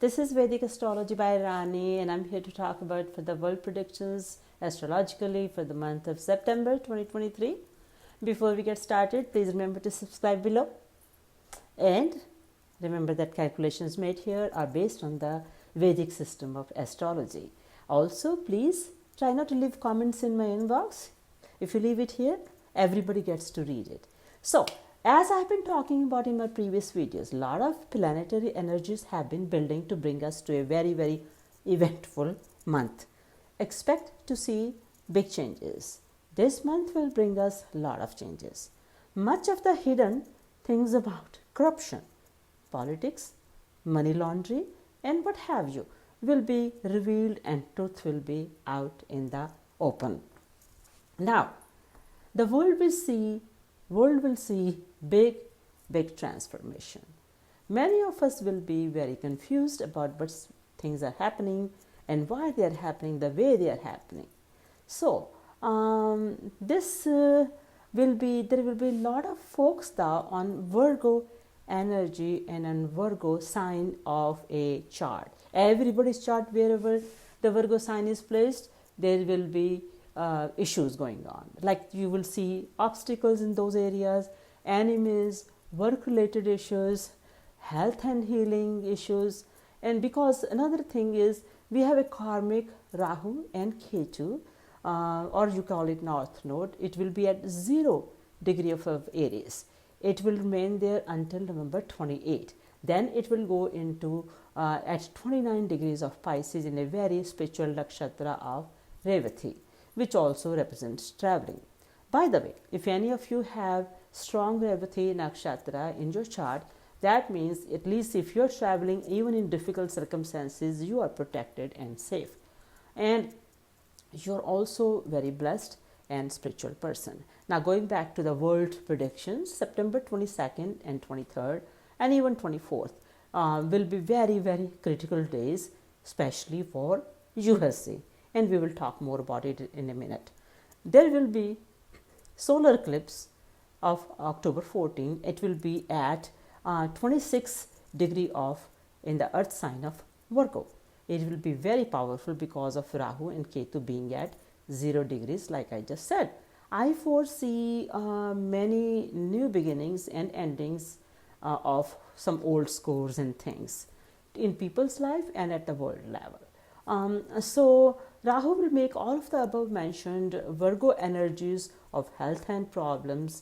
This is Vedic Astrology by Rani, and I'm here to talk about for the world predictions astrologically for the month of September 2023. Before we get started, please remember to subscribe below. And remember that calculations made here are based on the Vedic system of astrology. Also, please try not to leave comments in my inbox. If you leave it here, everybody gets to read it. So, as I've been talking about in my previous videos, a lot of planetary energies have been building to bring us to a very, very eventful month. Expect to see big changes. This month will bring us a lot of changes. Much of the hidden things about corruption, politics, money laundering, and what have you will be revealed and truth will be out in the open. Now, the world will see big transformation. Many of us will be very confused about what things are happening and why they are happening the way they are happening. So, there will be a lot of focus now on Virgo energy and on Virgo sign of a chart. Everybody's chart, wherever the Virgo sign is placed, there will be issues going on. Like you will see obstacles in those areas, enemies, work-related issues, health and healing issues. And because another thing is we have a karmic Rahu and Ketu, or you call it North Node. It will be at 0 degree of Aries. It will remain there until November 28. Then it will go into at 29 degrees of Pisces in a very spiritual nakshatra of Revati, which also represents traveling. By the way, if any of you have strong Revati nakshatra in your chart, that means at least if you're traveling even in difficult circumstances, you are protected and safe. And you're also very blessed and spiritual person. Now going back to the world predictions, September 22nd and 23rd and even 24th will be very, very critical days, especially for USA. And we will talk more about it in a minute. There will be solar eclipse of October 14. It will be at 26 degree of in the earth sign of Virgo. It will be very powerful because of Rahu and Ketu being at 0 degrees, like I just said. I foresee many new beginnings and endings of some old scores and things in people's life and at the world level. So Rahu will make all of the above mentioned Virgo energies of health and problems,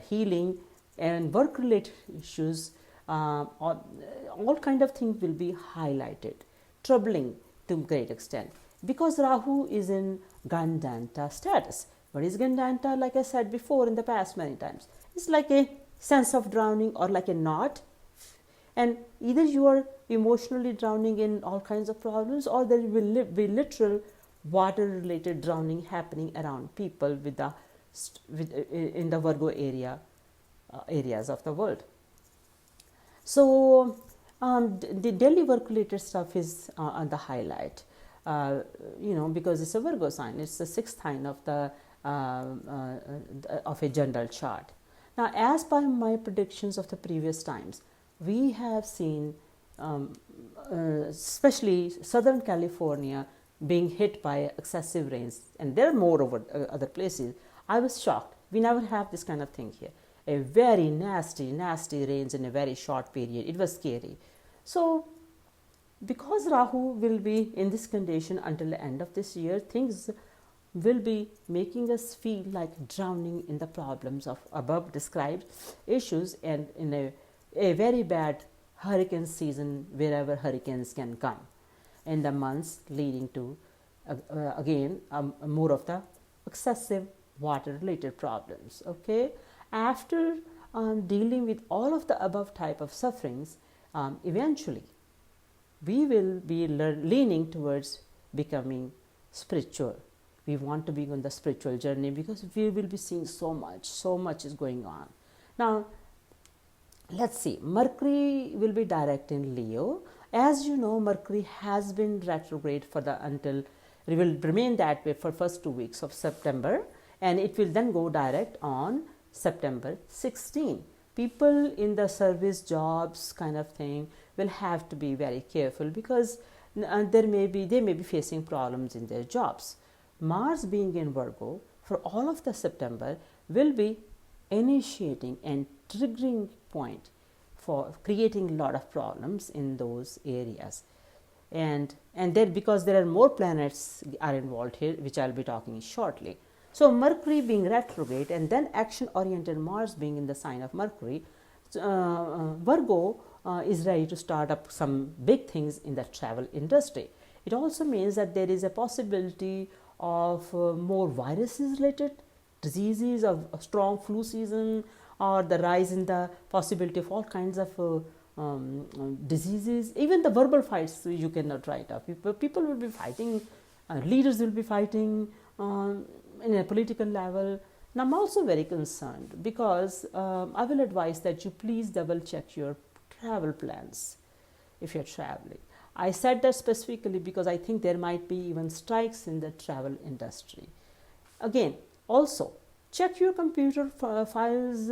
healing and work related issues, all kind of things will be highlighted, troubling to great extent because Rahu is in Gandanta status. What is Gandanta? Like I said before in the past many times, it's like a sense of drowning or like a knot. And either you are emotionally drowning in all kinds of problems or there will be literal water related drowning happening around people in the Virgo areas of the world. So the daily work related stuff is on the highlight, because it's a Virgo sign. It's the 6th sign of of a general chart. Now, as per my predictions of the previous times, we have seen especially Southern California being hit by excessive rains, and there are more over other places. I was shocked. We never have this kind of thing here. A very nasty rains in a very short period. It was scary. So, because Rahu will be in this condition until the end of this year, things will be making us feel like drowning in the problems of above described issues and in a very bad hurricane season wherever hurricanes can come in the months leading to again more of the excessive water related problems. Okay, after dealing with all of the above type of sufferings, eventually we will be leaning towards becoming spiritual. We want to be on the spiritual journey because we will be seeing so much is going on. Now, let's see. Mercury will be direct in Leo. As you know, Mercury has been retrograde it will remain that way for first 2 weeks of September, and it will then go direct on September 16. People in the service jobs kind of thing will have to be very careful because they may be facing problems in their jobs. Mars being in Virgo for all of the September will be initiating and triggering point for creating a lot of problems in those areas. And then because there are more planets are involved here, which I'll be talking shortly. So Mercury being retrograde and then action oriented Mars being in the sign of Mercury, Virgo is ready to start up some big things in the travel industry. It also means that there is a possibility of more viruses related diseases, of a strong flu season, or the rise in the possibility of all kinds of diseases. Even the verbal fights you cannot write off. People will be fighting, leaders will be fighting in a political level. Now I'm also very concerned because I will advise that you please double check your travel plans if you're traveling. I said that specifically because I think there might be even strikes in the travel industry. Again, also check your computer files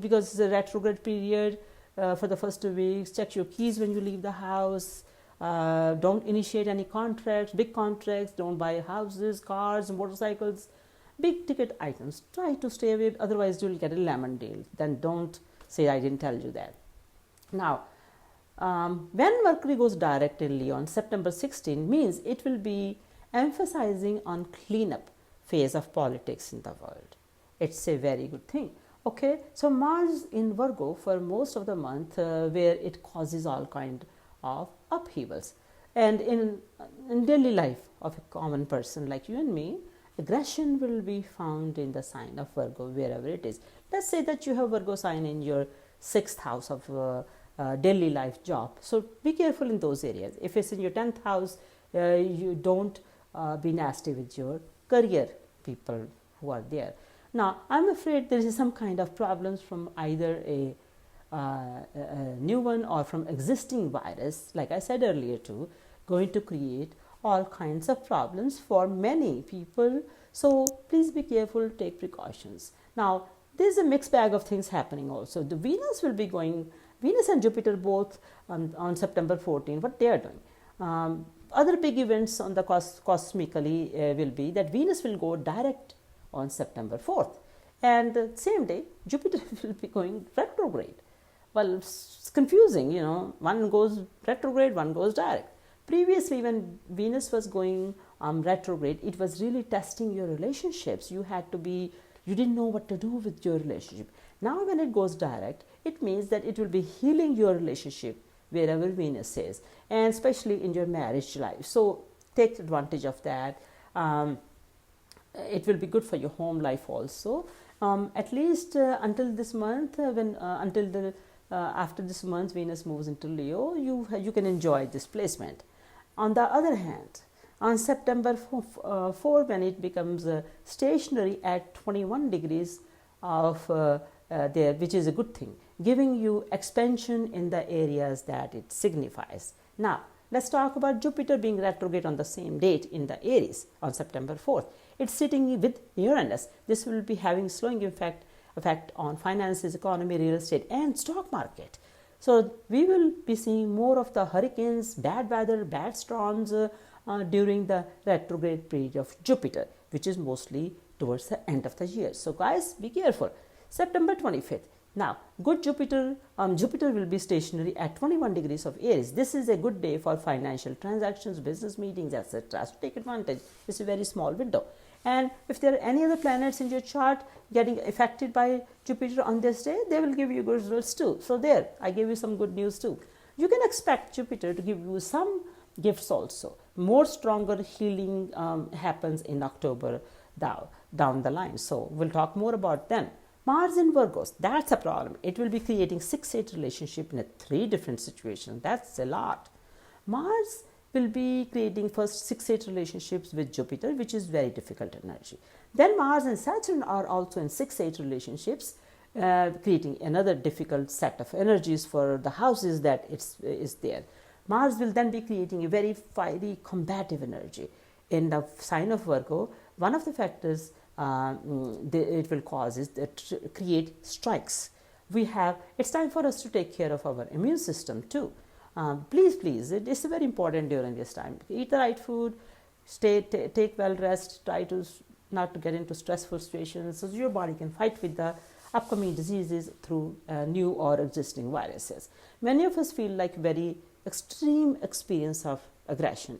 because it's a retrograde period for the first 2 weeks. Check your keys when you leave the house. Don't initiate any contracts, big contracts. Don't buy houses, cars, motorcycles, big ticket items. Try to stay away, otherwise you'll get a lemon deal. Then don't say I didn't tell you that. Now, when Mercury goes direct in Leo on September 16 means it will be emphasizing on cleanup phase of politics in the world. It's a very good thing. Okay, so Mars in Virgo for most of the month where it causes all kind of upheavals. And in daily life of a common person like you and me, aggression will be found in the sign of Virgo wherever it is. Let's say that you have Virgo sign in your 6th house of daily life job. So be careful in those areas. If it's in your 10th house, you don't be nasty with your career people who are there. Now, I'm afraid there is some kind of problems from either a new one or from existing virus, like I said earlier too, going to create all kinds of problems for many people. So please be careful, take precautions. Now, there's a mixed bag of things happening also. The Venus will be going, Venus and Jupiter both on September 14, what they are doing. Other big events on the cosmically will be that Venus will go direct on September 4th, and the same day Jupiter will be going retrograde. Well, it's confusing, you know, one goes retrograde, one goes direct. Previously when Venus was going retrograde, it was really testing your relationships. You didn't know what to do with your relationship. Now when it goes direct, it means that it will be healing your relationship wherever Venus is, and especially in your marriage life. So take advantage of that. It will be good for your home life also. At least until this month, after this month Venus moves into Leo, you can enjoy this placement. On the other hand, on September 4 when it becomes stationary at 21 degrees of there, which is a good thing, giving you expansion in the areas that it signifies. Now, let's talk about Jupiter being retrograde on the same date in the Aries on September 4th. It's sitting with Uranus. This will be having slowing effect on finances, economy, real estate and stock market. So we will be seeing more of the hurricanes, bad weather, bad storms during the retrograde period of Jupiter, which is mostly towards the end of the year. So guys, be careful. September 25th. Now, good Jupiter will be stationary at 21 degrees of Aries. This is a good day for financial transactions, business meetings, etc. So take advantage. It's a very small window. And if there are any other planets in your chart getting affected by Jupiter on this day, they will give you good results too. So there, I gave you some good news too. You can expect Jupiter to give you some gifts also. More stronger healing happens in October down the line. So we'll talk more about them. Mars in Virgos, that's a problem. It will be creating 6-8 relationship in 3 different situations. That's a lot. Mars will be creating first 6-8 relationships with Jupiter, which is very difficult energy. Then Mars and Saturn are also in 6-8 relationships, creating another difficult set of energies for the houses that is there. Mars will then be creating a very fiery, combative energy. In the sign of Virgo, one of the factors it will cause is that create strikes. It's time for us to take care of our immune system too. Please, it is very important during this time. Eat the right food, take well rest, try to not to get into stressful situations so your body can fight with the upcoming diseases through new or existing viruses. Many of us feel like very extreme experience of aggression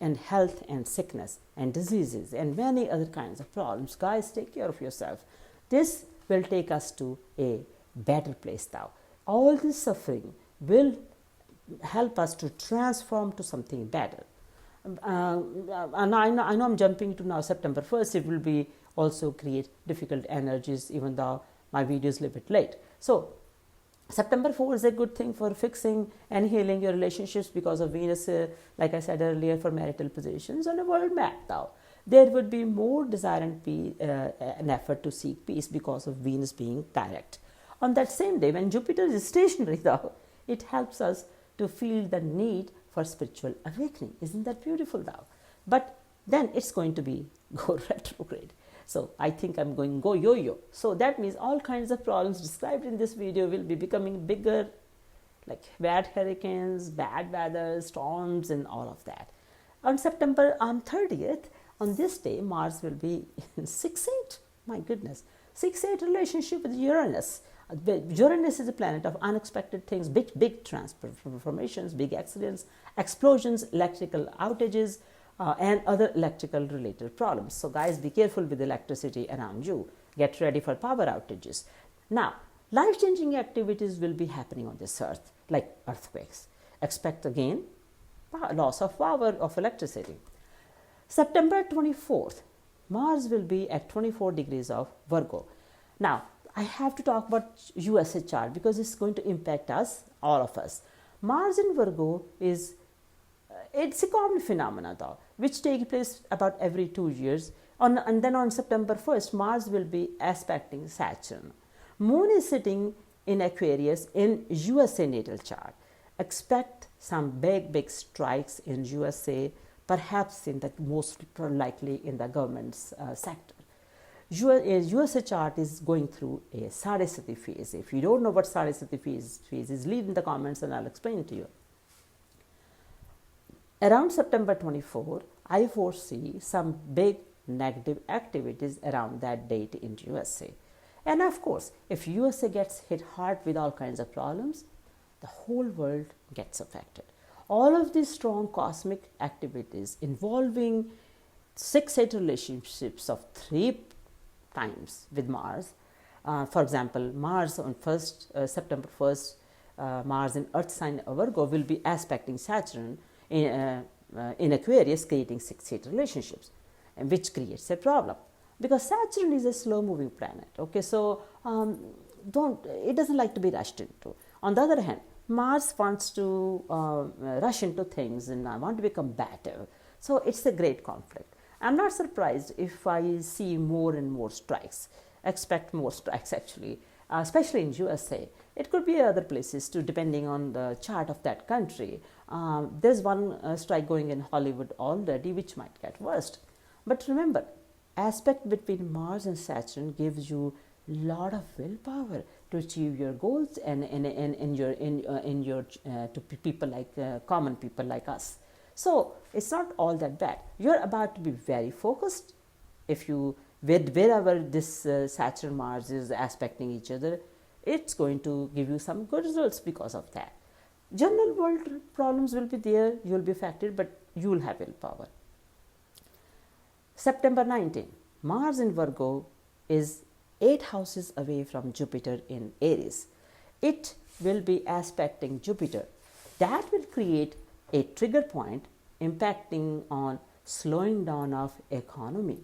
and health and sickness and diseases and many other kinds of problems. Guys, take care of yourself. This will take us to a better place now. All this suffering will help us to transform to something better. And I know I'm jumping to now September 1st. It will be also create difficult energies, even though my video is a little bit late. So September 4 is a good thing for fixing and healing your relationships because of Venus, like I said earlier, for marital positions on a world map now. There would be more desire and an effort to seek peace because of Venus being direct. On that same day, when Jupiter is stationary though, it helps us to feel the need for spiritual awakening. Isn't that beautiful now? But then it's going to be go retrograde. So I think I'm going go yo-yo. So that means all kinds of problems described in this video will be becoming bigger, like bad hurricanes, bad weather, storms and all of that. On September 30th, on this day, Mars will be in 6-8. My goodness. 6-8 relationship with Uranus. Uranus is a planet of unexpected things, big transformations, big accidents, explosions, electrical outages, and other electrical related problems. So guys, be careful with electricity around you. Get ready for power outages. Now, life-changing activities will be happening on this earth, like earthquakes. Expect again loss of power of electricity. September 24th, Mars will be at 24 degrees of Virgo. Now, I have to talk about USA chart because it's going to impact us, all of us. Mars in Virgo is, it's a common phenomenon though, which takes place about every 2 years. And then on September 1st, Mars will be aspecting Saturn. Moon is sitting in Aquarius in USA natal chart. Expect some big strikes in USA, perhaps in the most likely in the government's sector. USA chart is going through a Saraswati phase. If you don't know what Saraswati phase is, leave in the comments and I'll explain it to you. Around September 24, I foresee some big negative activities around that date in USA. And of course, if USA gets hit hard with all kinds of problems, the whole world gets affected. All of these strong cosmic activities involving 6-8 relationships of 3 times with Mars. For example, Mars on September 1st, Mars in Earth sign Virgo will be aspecting Saturn in Aquarius, creating 6-8 relationships, and which creates a problem because Saturn is a slow-moving planet. Okay, so it doesn't like to be rushed into. On the other hand, Mars wants to rush into things and I want to be combative. So it's a great conflict. I'm not surprised if I see more and more strikes. Expect more strikes actually, especially in USA. It could be other places too, depending on the chart of that country. There's one strike going in Hollywood already, which might get worse. But remember, aspect between Mars and Saturn gives you a lot of willpower to achieve your goals and to people like common people like us. So it's not all that bad. You're about to be very focused. If you wherever this Saturn Mars is aspecting each other, it's going to give you some good results because of that. General world problems will be there. You'll be affected, but you will have willpower. September 19, Mars in Virgo is 8 houses away from Jupiter in Aries. It will be aspecting Jupiter. That will create a trigger point impacting on slowing down of economy.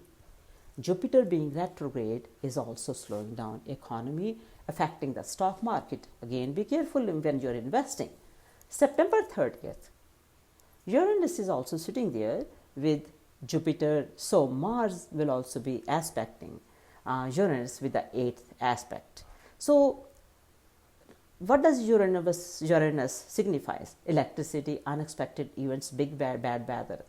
Jupiter being retrograde is also slowing down economy, affecting the stock market. Again, be careful when you're investing. September 30th, Uranus is also sitting there with Jupiter, so Mars will also be aspecting Uranus with the 8th aspect. So what does Uranus signifies? Electricity, unexpected events, big bad weather.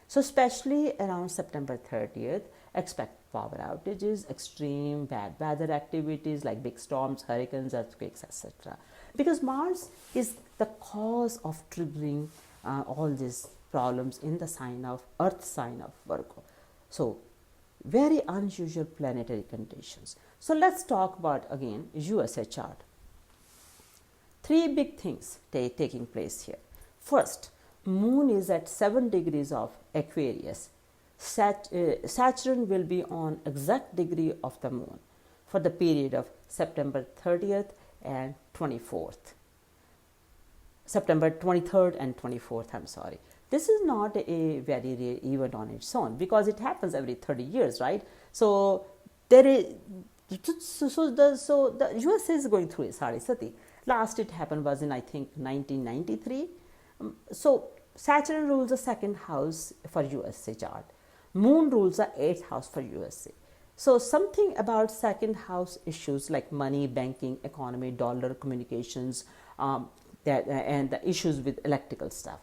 So especially around September 30th, expect power outages, extreme bad weather activities like big storms, hurricanes, earthquakes, etc. because Mars is the cause of triggering all these problems in the sign of Earth sign of Virgo. So very unusual planetary conditions. So let's talk about again USA chart. Three big things taking place here. First, Moon is at 7 degrees of Aquarius. Saturn will be on exact degree of the Moon for the period of September 30th and 24th. September 23rd and 24th, I'm sorry. This is not a very rare event on its own because it happens every 30 years, right? So there is, so the USA is going through a Sari Sati. Last it happened was in, I think, 1993. So Saturn rules the second house for USA chart. Moon rules the 8th house for USA. So something about second house issues like money, banking, economy, dollar, communications, and the issues with electrical stuff.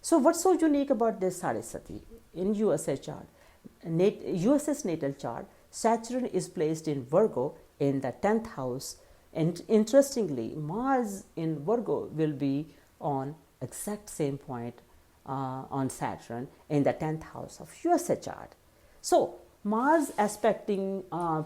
So what's so unique about this Saraswati in USA chart? US's natal chart, Saturn is placed in Virgo in the 10th house, and interestingly, Mars in Virgo will be on exact same point on Saturn in the 10th house of USA chart. So Mars aspecting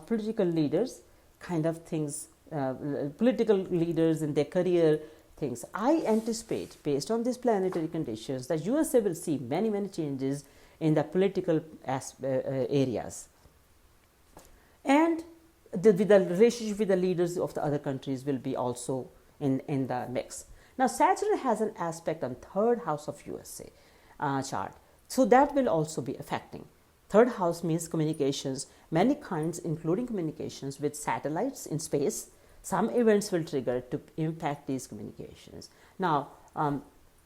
political leaders, kind of things, political leaders in their career things. I anticipate, based on these planetary conditions, that USA will see many changes in the political areas. And with the relationship with the leaders of the other countries will be also in the mix. Now, Saturn has an aspect on 3rd house of USA chart. So that will also be affecting. 3rd house means communications, many kinds, including communications with satellites in space. Some events will trigger to impact these communications. Now,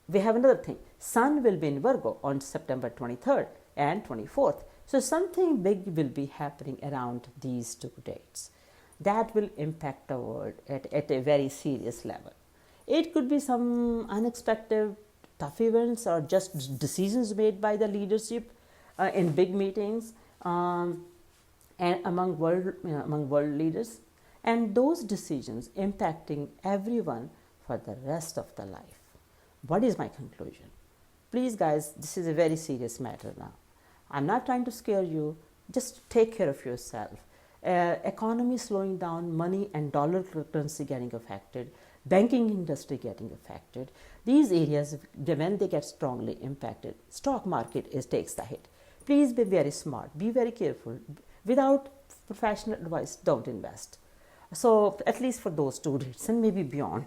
we have another thing. Sun will be in Virgo on September 23rd and 24th. So something big will be happening around these 2 dates. That will impact the world at a very serious level. It could be some unexpected tough events or just decisions made by the leadership in big meetings and among world leaders. And those decisions impacting everyone for the rest of the life. What is my conclusion? Please guys, this is a very serious matter now. I'm not trying to scare you, just take care of yourself. Economy slowing down, money and dollar currency getting affected, banking industry getting affected. These areas, when they get strongly impacted, stock market takes the hit. Please be very smart, be very careful. Without professional advice, don't invest. So at least for those 2 dates and maybe beyond.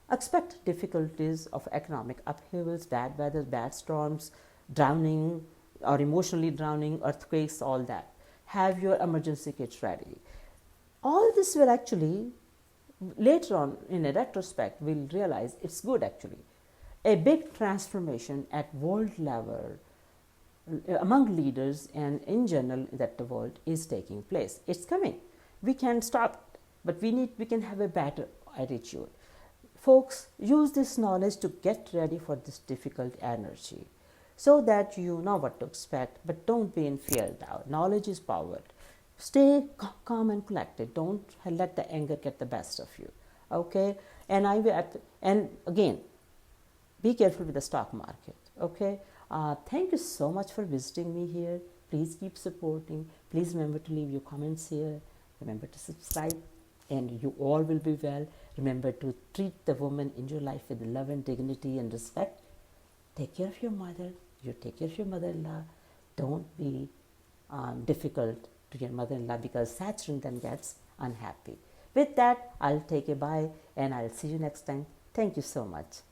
Expect difficulties of economic upheavals, bad weather, bad storms, drowning or emotionally drowning, earthquakes, all that. Have your emergency kits ready. All this will actually, later on in a retrospect, we'll realize it's good actually. A big transformation at world level among leaders and in general that the world is taking place. It's coming. We can't stop it, but we can have a better attitude. Folks, use this knowledge to get ready for this difficult energy so that you know what to expect, but don't be in fear now. Knowledge is power. Stay calm and collected. Don't let the anger get the best of you. Okay? And again, be careful with the stock market. Okay? Thank you so much for visiting me here. Please keep supporting. Please remember to leave your comments here. Remember to subscribe, and you all will be well. Remember to treat the woman in your life with love and dignity and respect. Take care of your mother. You take care of your mother-in-law. Don't be difficult to your mother-in-law because Saturn then gets unhappy. With that, I'll take a bye and I'll see you next time. Thank you so much.